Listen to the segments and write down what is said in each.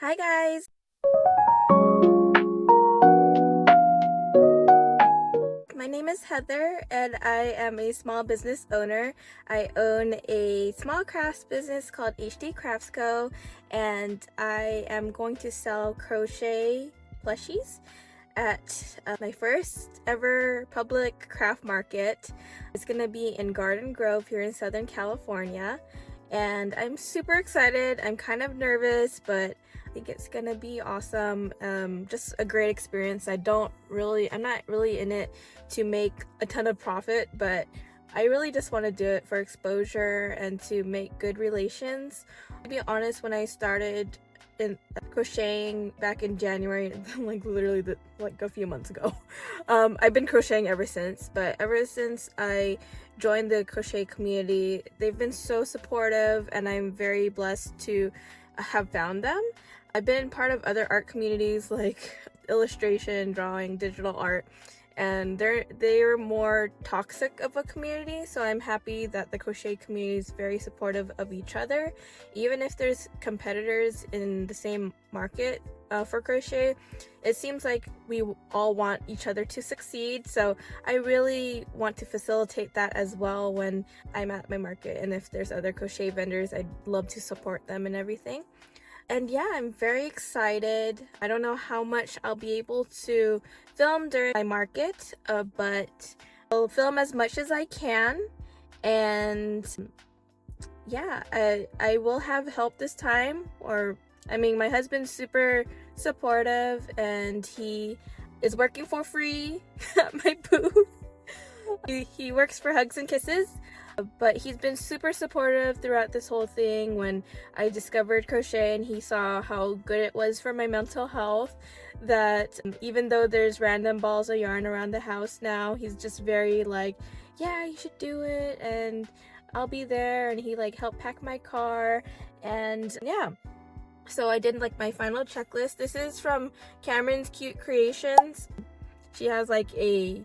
Hi guys! My name is Heather and I am a small business owner. I own a small crafts business called HD Crafts Co. and I am going to sell crochet plushies at my first ever public craft market. It's going to be in Garden Grove here in Southern California, and I'm super excited. I'm kind of nervous, but I think it's gonna be awesome. Just a great experience. I'm not really in it to make a ton of profit, but I really just want to do it for exposure and to make good relations. To be honest, when I started in crocheting back in January, like literally like a few months ago, I've been crocheting ever since. But ever since I joined the crochet community, they've been so supportive, and I'm very blessed to have found them. I've been part of other art communities like illustration, drawing, digital art, and they're more toxic of a community, so I'm happy that the crochet community is very supportive of each other. Even if there's competitors in the same market for crochet, it seems like we all want each other to succeed, so I really want to facilitate that as well when I'm at my market, and if there's other crochet vendors, I'd love to support them and everything. And yeah, I'm very excited. I don't know how much I'll be able to film during my market, but I'll film as much as I can. And yeah, I will have help this time. My husband's super supportive, and he is working for free at my booth. He works for Hugs and Kisses. But he's been super supportive throughout this whole thing. When I discovered crochet and he saw how good it was for my mental health, that even though there's random balls of yarn around the house now, he's just very like, yeah, you should do it and I'll be there. And he like helped pack my car, and yeah. So I did like my final checklist. This is from Cameron's Cute Creations. She has like a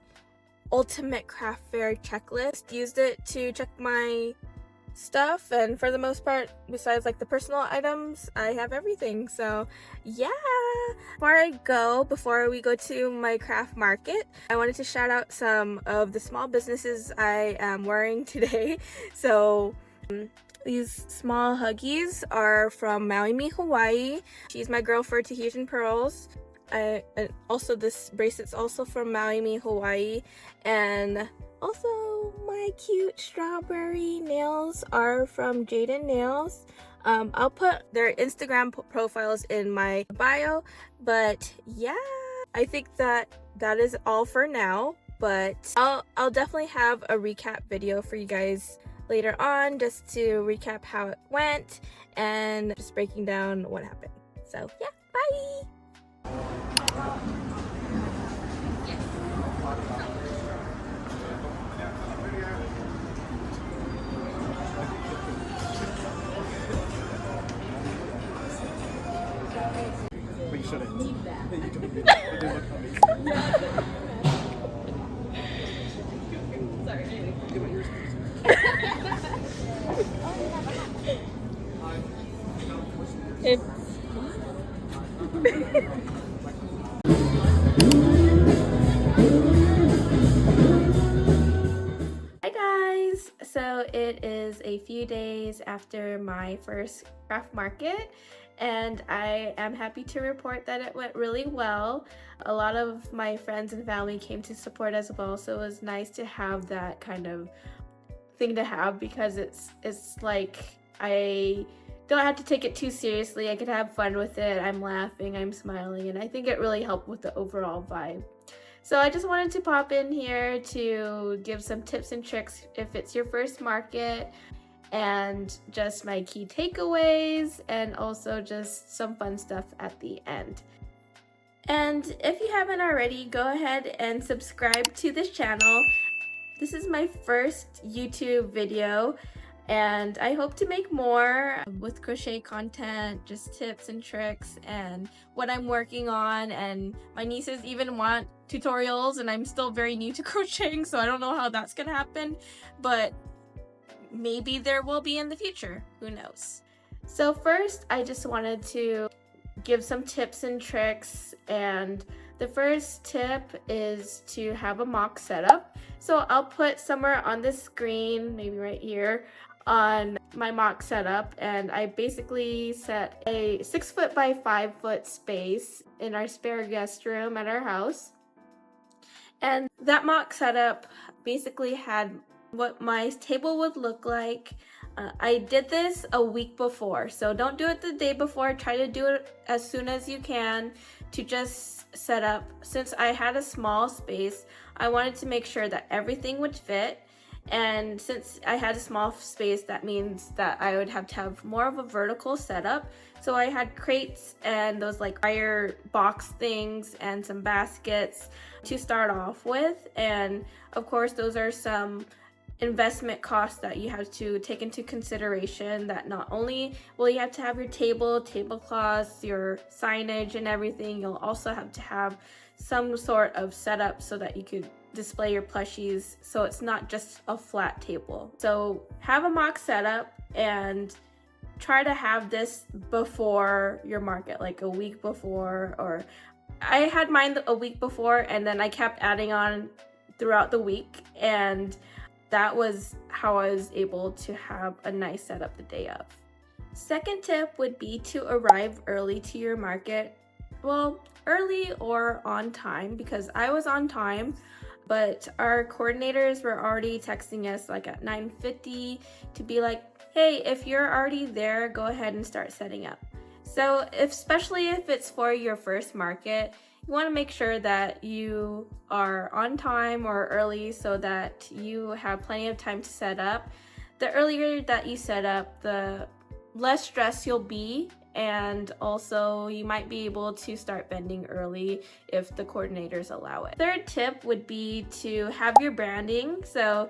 ultimate craft fair checklist. Used it to check my stuff, and for the most part, besides like the personal items, I have everything. So yeah, before we go to my craft market, I wanted to shout out some of the small businesses I am wearing today. So these small huggies are from Mauimehawaii. She's my girl for Tahitian Pearls. And also this bracelet's also from Mauimehawaii, and also my cute strawberry nails are from jaidy.n.ails. I'll put their Instagram profiles in my bio, but yeah, I think that is all for now. But I'll definitely have a recap video for you guys later on, just to recap how it went and just breaking down what happened. So yeah, bye. But you shouldn't. Sorry. Hi guys! So it is a few days after my first craft market, and I am happy to report that it went really well. A lot of my friends and family came to support as well, so it was nice to have that kind of thing to have, because it's like I don't have to take it too seriously. I could have fun with it. I'm laughing, I'm smiling, and I think it really helped with the overall vibe. So I just wanted to pop in here to give some tips and tricks if it's your first market, and just my key takeaways, and also just some fun stuff at the end. And if you haven't already, go ahead and subscribe to this channel. This is my first YouTube video, and I hope to make more with crochet content, just tips and tricks and what I'm working on. And my nieces even want tutorials, and I'm still very new to crocheting, so I don't know how that's gonna happen, but maybe there will be in the future, who knows. So first, I just wanted to give some tips and tricks. And the first tip is to have a mock setup. So I'll put somewhere on the screen, maybe right here, on my mock setup, and I basically set a 6-foot by 5-foot space in our spare guest room at our house. And that mock setup basically had what my table would look like. I did this a week before, so don't do it the day before. Try to do it as soon as you can to just set up. Since I had a small space, I wanted to make sure that everything would fit. And since I had a small space, that means that I would have to have more of a vertical setup. So I had crates and those like wire box things and some baskets to start off with. And of course, those are some investment costs that you have to take into consideration, that not only will you have to have your table, tablecloths, your signage and everything, you'll also have to have some sort of setup so that you could display your plushies, so it's not just a flat table. So have a mock setup and try to have this before your market, like a week before, or I had mine a week before and then I kept adding on throughout the week, and that was how I was able to have a nice setup the day of. Second tip would be to arrive early to your market. Well, early or on time, because I was on time, but our coordinators were already texting us like at 9:50 to be like, hey, if you're already there, go ahead and start setting up. So especially if it's for your first market, you want to make sure that you are on time or early so that you have plenty of time to set up. The earlier that you set up, the less stress you'll be, and also you might be able to start vending early if the coordinators allow it. Third tip would be to have your branding. So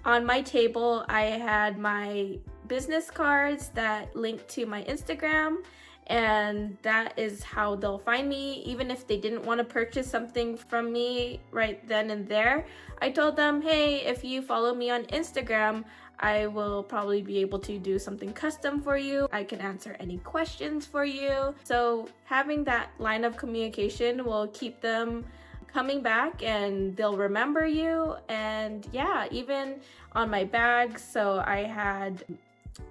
on my table, I had my business cards that link to my Instagram, and that is how they'll find me. Even if they didn't want to purchase something from me right then and there, I told them, hey, if you follow me on Instagram, I will probably be able to do something custom for you. I can answer any questions for you. So having that line of communication will keep them coming back and they'll remember you. And yeah, even on my bags, so I had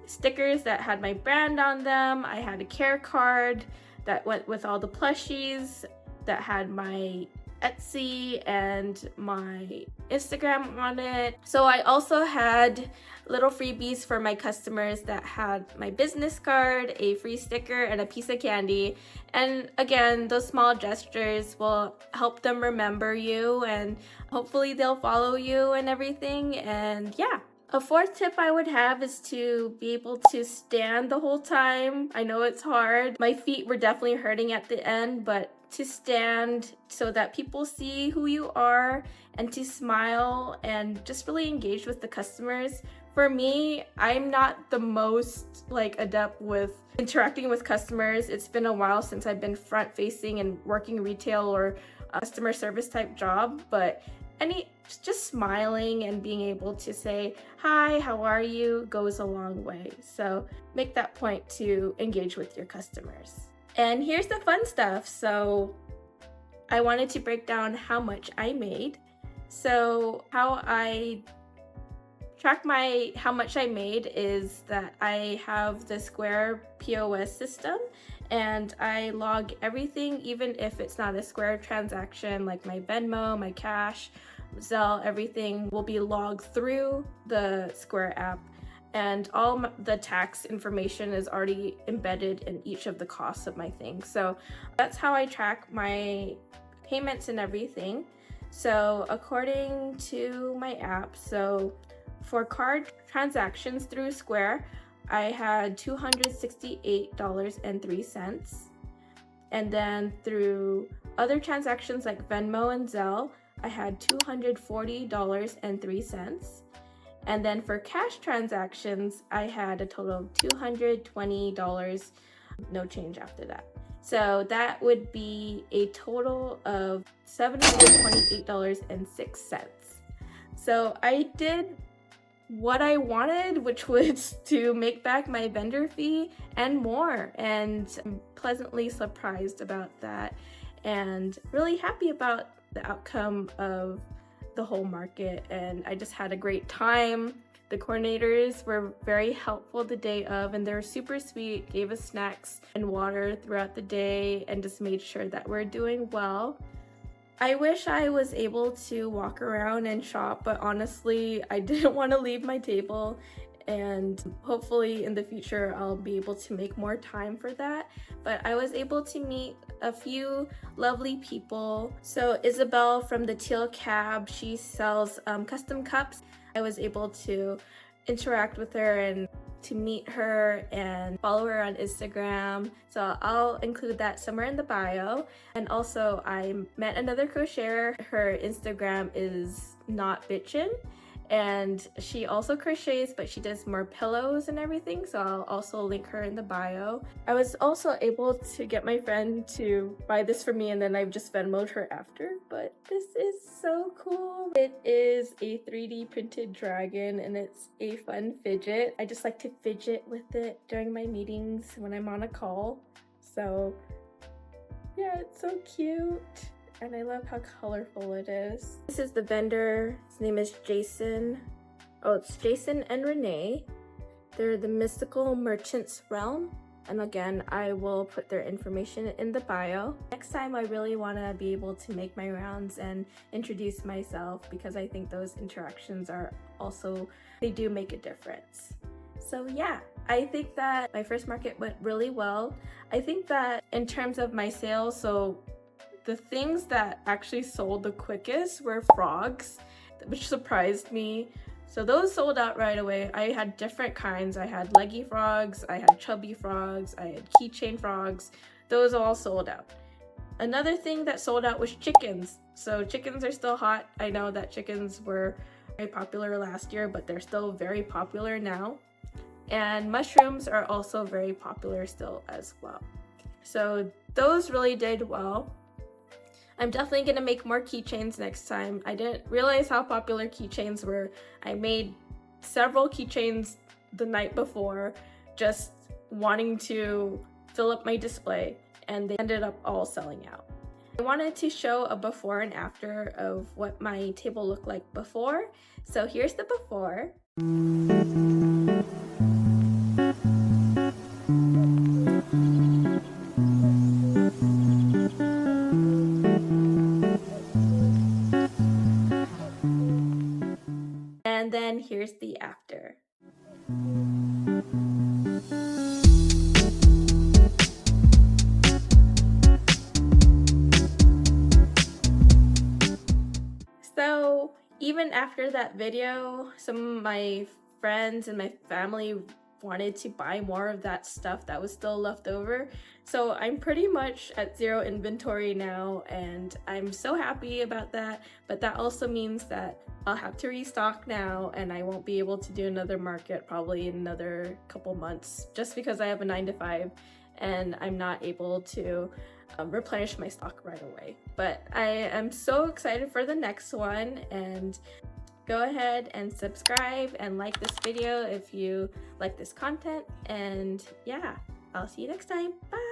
stickers that had my brand on them. I had a care card that went with all the plushies that had my Etsy and my Instagram on it. So I also had little freebies for my customers that had my business card, a free sticker, and a piece of candy. And again, those small gestures will help them remember you, and hopefully they'll follow you and everything. And yeah. A fourth tip I would have is to be able to stand the whole time. I know it's hard. My feet were definitely hurting at the end, but to stand so that people see who you are, and to smile and just really engage with the customers. For me, I'm not the most adept with interacting with customers. It's been a while since I've been front facing and working retail or customer service type job, but just smiling and being able to say, hi, how are you, goes a long way. So make that point to engage with your customers. And here's the fun stuff. So I wanted to break down how much I made. So how I track how much I made is that I have the Square POS system, and I log everything, even if it's not a Square transaction, like my Venmo, my Cash, Zelle, everything will be logged through the Square app, and all the tax information is already embedded in each of the costs of my things. So that's how I track my payments and everything. So according to my app, so for card transactions through Square, I had $268.03. And then through other transactions like Venmo and Zelle, I had $240.03. And then for cash transactions, I had a total of $220, no change after that. So that would be a total of $728.06. So I did what I wanted, which was to make back my vendor fee and more, and I'm pleasantly surprised about that and really happy about the outcome of the whole market. And I just had a great time. The coordinators were very helpful the day of, and they were super sweet, gave us snacks and water throughout the day and just made sure that we're doing well. I wish I was able to walk around and shop, but honestly, I didn't want to leave my table, and hopefully in the future I'll be able to make more time for that. But I was able to meet a few lovely people. So Isabel from the Teal Cab, she sells custom cups. I was able to interact with her and to meet her and follow her on Instagram. So I'll include that somewhere in the bio. And also I met another crocheter. Her Instagram is knotbitchin, and she also crochets, but she does more pillows and everything, so I'll also link her in the bio. I was also able to get my friend to buy this for me, and then I've just Venmoed her after, but this is so cool. It is a 3D printed dragon, and it's a fun fidget. I just like to fidget with it during my meetings when I'm on a call. So yeah, it's so cute. And I love how colorful it is. This is the vendor. His name is Jason. Oh, it's Jason and Renee. They're the Mystical Merchants Realm. And again, I will put their information in the bio. Next time I really want to be able to make my rounds and introduce myself, because I think those interactions are also, they do make a difference. So yeah, I think that my first market went really well. I think that in terms of my sales, so the things that actually sold the quickest were frogs, which surprised me. So those sold out right away. I had different kinds. I had leggy frogs, I had chubby frogs, I had keychain frogs. Those all sold out. Another thing that sold out was chickens. So chickens are still hot. I know that chickens were very popular last year, but they're still very popular now. And mushrooms are also very popular still as well. So those really did well. I'm definitely gonna make more keychains next time. I didn't realize how popular keychains were. I made several keychains the night before, just wanting to fill up my display, and they ended up all selling out. I wanted to show a before and after of what my table looked like before. So here's the before. And then here's the after. So even after that video, some of my friends and my family wanted to buy more of that stuff that was still left over. So I'm pretty much at zero inventory now, and I'm so happy about that. But that also means that I'll have to restock now, and I won't be able to do another market probably in another couple months, just because I have a 9-to-5 and I'm not able to replenish my stock right away. But I am so excited for the next one, and go ahead and subscribe and like this video if you like this content. And yeah, I'll see you next time. Bye!